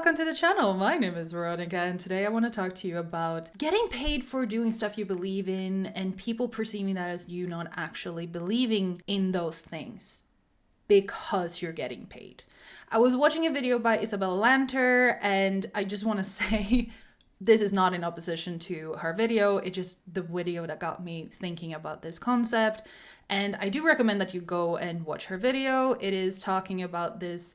welcome to the channel. My name is Veronica, and today I want to talk to you about getting paid for doing stuff you believe in and people perceiving that as you not actually believing in those things because you're getting paid. I was watching a video by Isabel Lanter, and I just want to say this is not in opposition to her video. It's just the video that got me thinking about this concept. And I do recommend that you go and watch her video. It is talking about this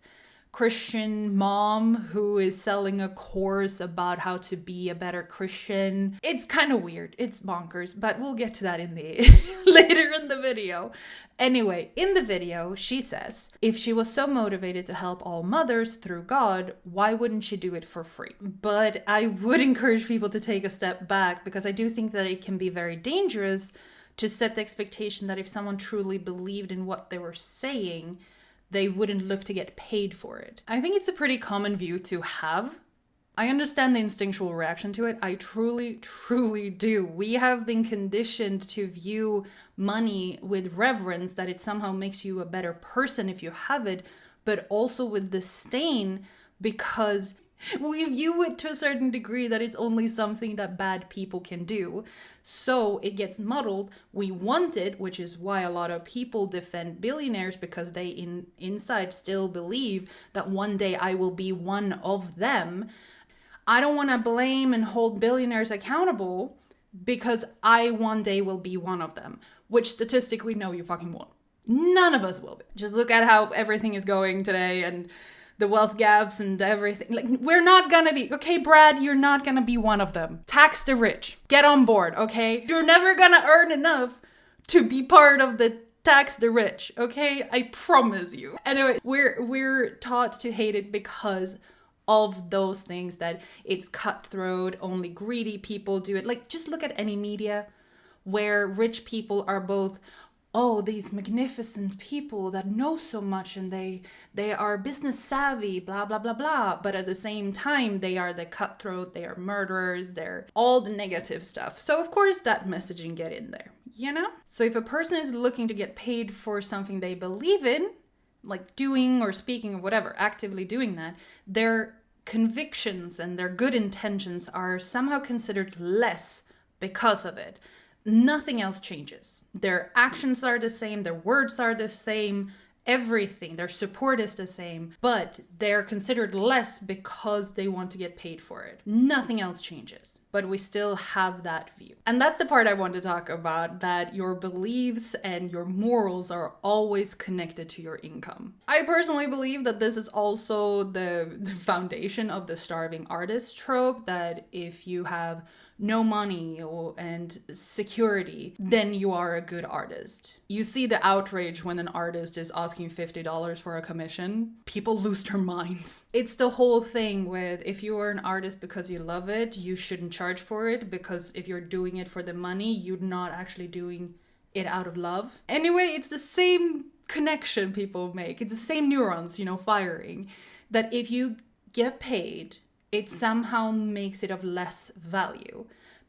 Christian mom who is selling a course about how to be a better Christian. It's kind of weird. It's bonkers, but we'll get to that in the later in the video. Anyway, in the video, she says, if she was so motivated to help all mothers through God, why wouldn't she do it for free? But I would encourage people to take a step back, because I do think that it can be very dangerous to set the expectation that if someone truly believed in what they were saying, they wouldn't look to get paid for it. I think it's a pretty common view to have. I understand the instinctual reaction to it. I truly, truly do. We have been conditioned to view money with reverence, that it somehow makes you a better person if you have it, but also with disdain, because we view it to a certain degree that it's only something that bad people can do. So it gets muddled. We want it, which is why a lot of people defend billionaires, because they inside still believe that one day I will be one of them. I don't want to blame and hold billionaires accountable, because I one day will be one of them, which statistically, no, you fucking won't. None of us will be. Just look at how everything is going today and the wealth gaps and everything. Like, we're not gonna be, okay, Brad, you're not gonna be one of them. Tax the rich. Get on board, okay? You're never gonna earn enough to be part of the tax the rich, okay? I promise you. Anyway, we're taught to hate it because of those things, that it's cutthroat, only greedy people do it. Like, just look at any media where rich people are both, oh, these magnificent people that know so much and they are business savvy, blah, blah, blah, blah. But at the same time, they are the cutthroat, they are murderers, they're all the negative stuff. So of course that messaging get in there, you know? So if a person is looking to get paid for something they believe in, like doing or speaking or whatever, actively doing that, their convictions and their good intentions are somehow considered less because of it. Nothing else changes. Their actions are the same, their words are the same, everything, their support is the same, but they're considered less because they want to get paid for it. Nothing else changes, but we still have that view. And that's the part I want to talk about, that your beliefs and your morals are always connected to your income. I personally believe that this is also the foundation of the starving artist trope, that if you have no money and security, then you are a good artist. You see the outrage when an artist is asking $50 for a commission. People lose their minds. It's the whole thing with, if you are an artist because you love it, you shouldn't charge for it, because if you're doing it for the money, you're not actually doing it out of love. Anyway, it's the same connection people make. It's the same neurons, firing. That if you get paid, it somehow makes it of less value.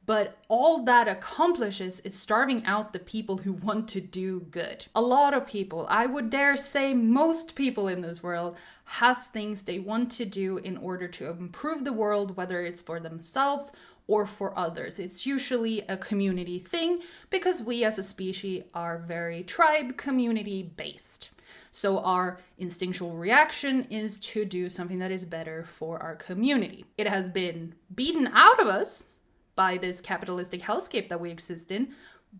But all that accomplishes is starving out the people who want to do good. A lot of people, I would dare say most people in this world, has things they want to do in order to improve the world, whether it's for themselves or for others. It's usually a community thing, because we as a species are very tribe community based. So our instinctual reaction is to do something that is better for our community. It has been beaten out of us by this capitalistic hellscape that we exist in,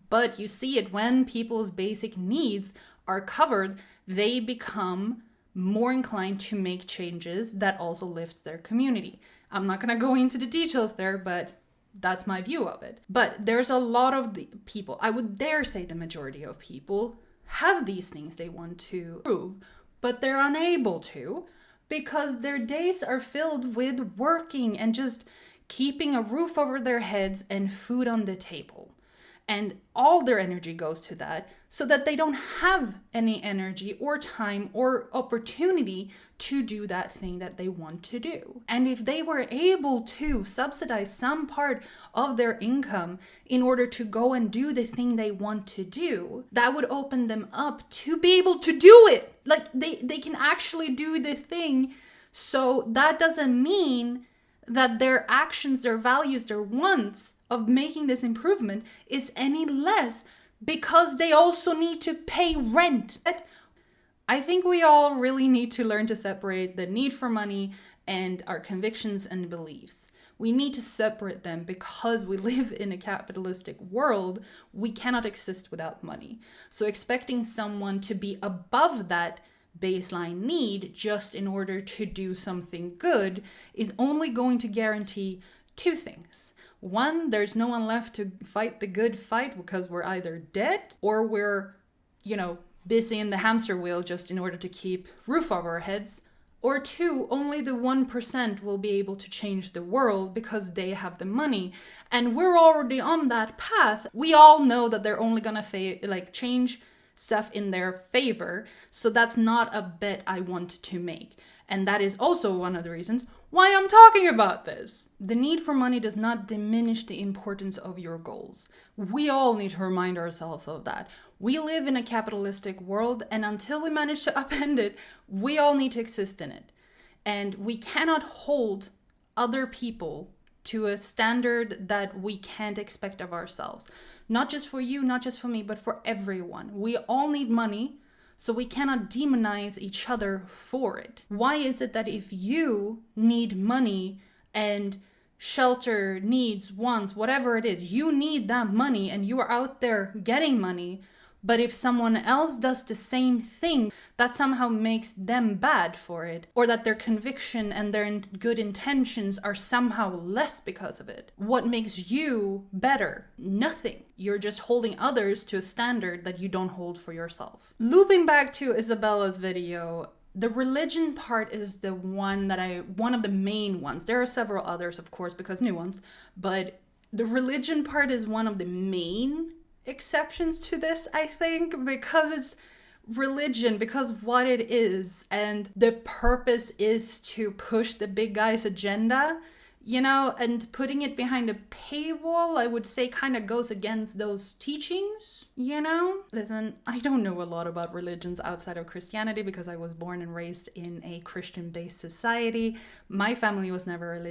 but you see it when people's basic needs are covered, they become more inclined to make changes that also lift their community. I'm not gonna go into the details there, but that's my view of it. But there's a lot of the people, I would dare say the majority of people, have these things they want to prove, but they're unable to, because their days are filled with working and just keeping a roof over their heads and food on the table. And all their energy goes to that, so that they don't have any energy or time or opportunity to do that thing that they want to do. And if they were able to subsidize some part of their income in order to go and do the thing they want to do, that would open them up to be able to do it. Like they can actually do the thing So that doesn't mean that their actions, their values, their wants of making this improvement is any less, because they also need to pay rent. I think we all really need to learn to separate the need for money and our convictions and beliefs. We need to separate them because we live in a capitalistic world. We cannot exist without money. So expecting someone to be above that baseline need just in order to do something good is only going to guarantee two things. One, there's no one left to fight the good fight because we're either dead or we're, busy in the hamster wheel just in order to keep roof over our heads. Or two, only the 1% will be able to change the world because they have the money. And we're already on that path. We all know that they're only gonna change stuff in their favor. So that's not a bet I want to make. And that is also one of the reasons why I'm talking about this. The need for money does not diminish the importance of your goals. We all need to remind ourselves of that. We live in a capitalistic world, and until we manage to upend it, we all need to exist in it. And we cannot hold other people to a standard that we can't expect of ourselves. Not just for you, not just for me, but for everyone. We all need money, so we cannot demonize each other for it. Why is it that if you need money and shelter, needs, wants, whatever it is, you need that money and you are out there getting money, but if someone else does the same thing, that somehow makes them bad for it, or that their conviction and their good intentions are somehow less because of it? What makes you better? Nothing. You're just holding others to a standard that you don't hold for yourself. Looping back to Isabella's video, the religion part is the one of the main ones. There are several others, of course, because new ones, but the religion part is one of the main exceptions to this, I think, because it's religion, because what it is, and the purpose is to push the big guy's agenda, and putting it behind a paywall, I would say, kind of goes against those teachings, Listen, I don't know a lot about religions outside of Christianity because I was born and raised in a Christian-based society. My family was never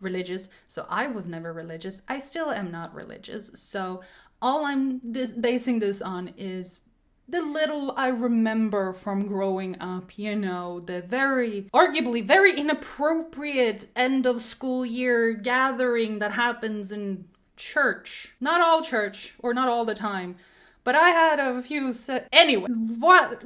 religious, so I was never religious. I still am not religious, so all I'm basing this on is the little I remember from growing up, the arguably very inappropriate end of school year gathering that happens in church. Not all church, or not all the time, but I had a few anyway,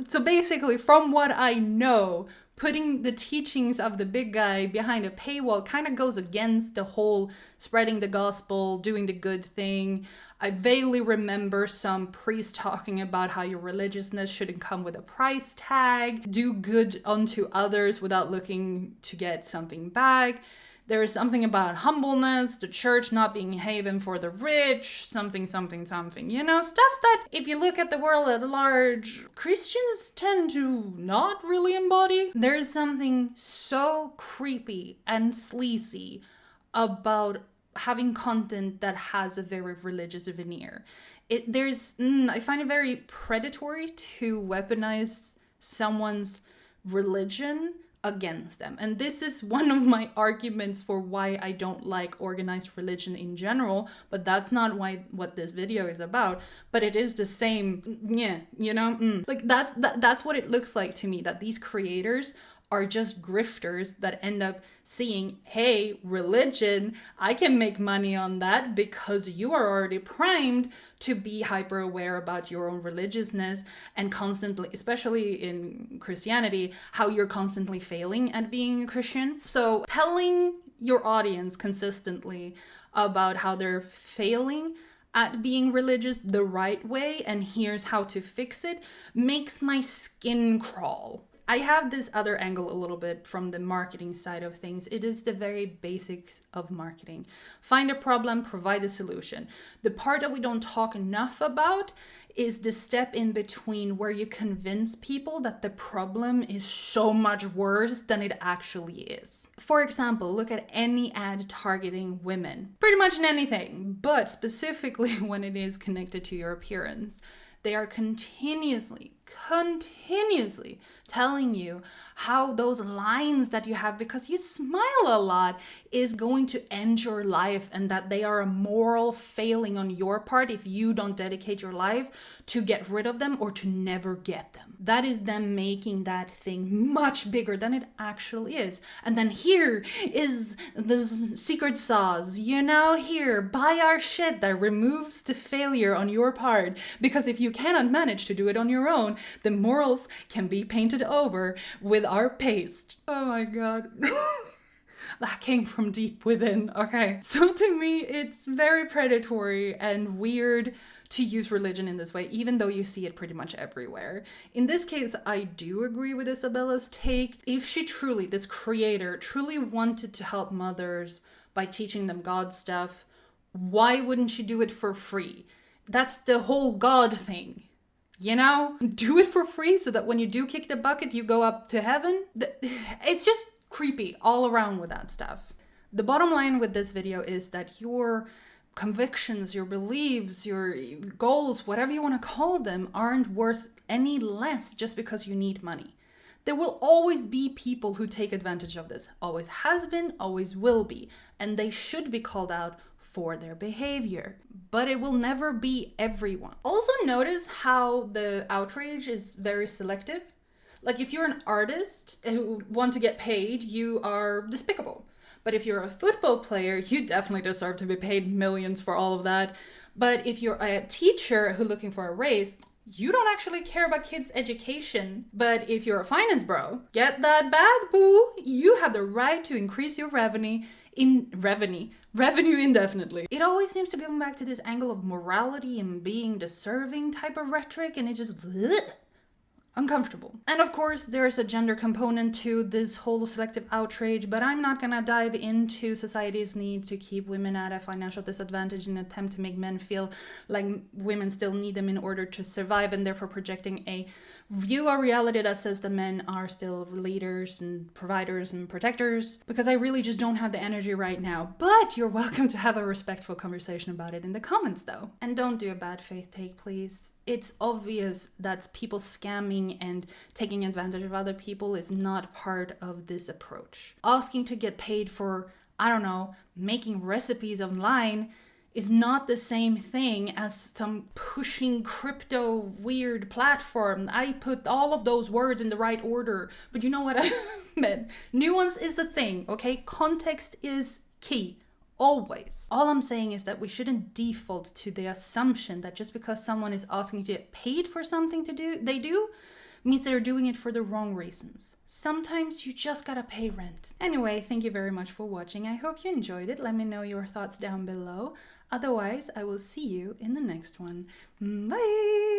so basically from what I know, putting the teachings of the big guy behind a paywall kind of goes against the whole spreading the gospel, doing the good thing. I vaguely remember some priest talking about how your religiousness shouldn't come with a price tag, do good unto others without looking to get something back. There is something about humbleness, the church not being a haven for the rich, something, stuff that if you look at the world at large, Christians tend to not really embody. There's something so creepy and sleazy about having content that has a very religious veneer. I find it very predatory to weaponize someone's religion against them. And this is one of my arguments for why I don't like organized religion in general, but that's not what this video is about. But it is the same, that's what it looks like to me, that these creators are just grifters that end up seeing, hey, religion, I can make money on that because you are already primed to be hyper aware about your own religiousness and constantly, especially in Christianity, how you're constantly failing at being a Christian. So telling your audience consistently about how they're failing at being religious the right way and here's how to fix it makes my skin crawl. I have this other angle a little bit from the marketing side of things. It is the very basics of marketing. Find a problem, provide a solution. The part that we don't talk enough about is the step in between where you convince people that the problem is so much worse than it actually is. For example, look at any ad targeting women. Pretty much in anything, but specifically when it is connected to your appearance. They are continuously continuously telling you how those lines that you have because you smile a lot is going to end your life, and that they are a moral failing on your part if you don't dedicate your life to get rid of them or to never get them. That is them making that thing much bigger than it actually is. And then here is the secret sauce, here, buy our shit that removes the failure on your part, because if you cannot manage to do it on your own, the morals can be painted over with our paste. Oh my god. That came from deep within, okay? So to me, it's very predatory and weird to use religion in this way, even though you see it pretty much everywhere. In this case, I do agree with Isabella's take. If she truly, this creator, truly wanted to help mothers by teaching them God stuff, why wouldn't she do it for free? That's the whole God thing. Do it for free so that when you do kick the bucket, you go up to heaven. It's just creepy all around with that stuff. The bottom line with this video is that your convictions, your beliefs, your goals, whatever you want to call them, aren't worth any less just because you need money. There will always be people who take advantage of this. Always has been, always will be. And they should be called out for their behavior. But it will never be everyone. Also notice how the outrage is very selective. Like if you're an artist who want to get paid, you are despicable. But if you're a football player, you definitely deserve to be paid millions for all of that. But if you're a teacher who's looking for a raise, you don't actually care about kids' education. But if you're a finance bro, get that bag, boo. You have the right to increase your revenue indefinitely. It always seems to come back to this angle of morality and being deserving type of rhetoric, and it just uncomfortable. And of course, there's a gender component to this whole selective outrage, but I'm not gonna dive into society's need to keep women at a financial disadvantage in an attempt to make men feel like women still need them in order to survive, and therefore projecting a view of reality that says the men are still leaders and providers and protectors, because I really just don't have the energy right now. But you're welcome to have a respectful conversation about it in the comments though. And don't do a bad faith take, please. It's obvious that people scamming and taking advantage of other people is not part of this approach. Asking to get paid for, making recipes online is not the same thing as some pushing crypto weird platform. I put all of those words in the right order, but you know what I meant. Nuance is the thing, okay? Context is key. Always. All I'm saying is that we shouldn't default to the assumption that just because someone is asking to get paid for something they do means they're doing it for the wrong reasons. Sometimes you just gotta pay rent. Anyway, thank you very much for watching. I hope you enjoyed it. Let me know your thoughts down below. Otherwise, I will see you in the next one. Bye!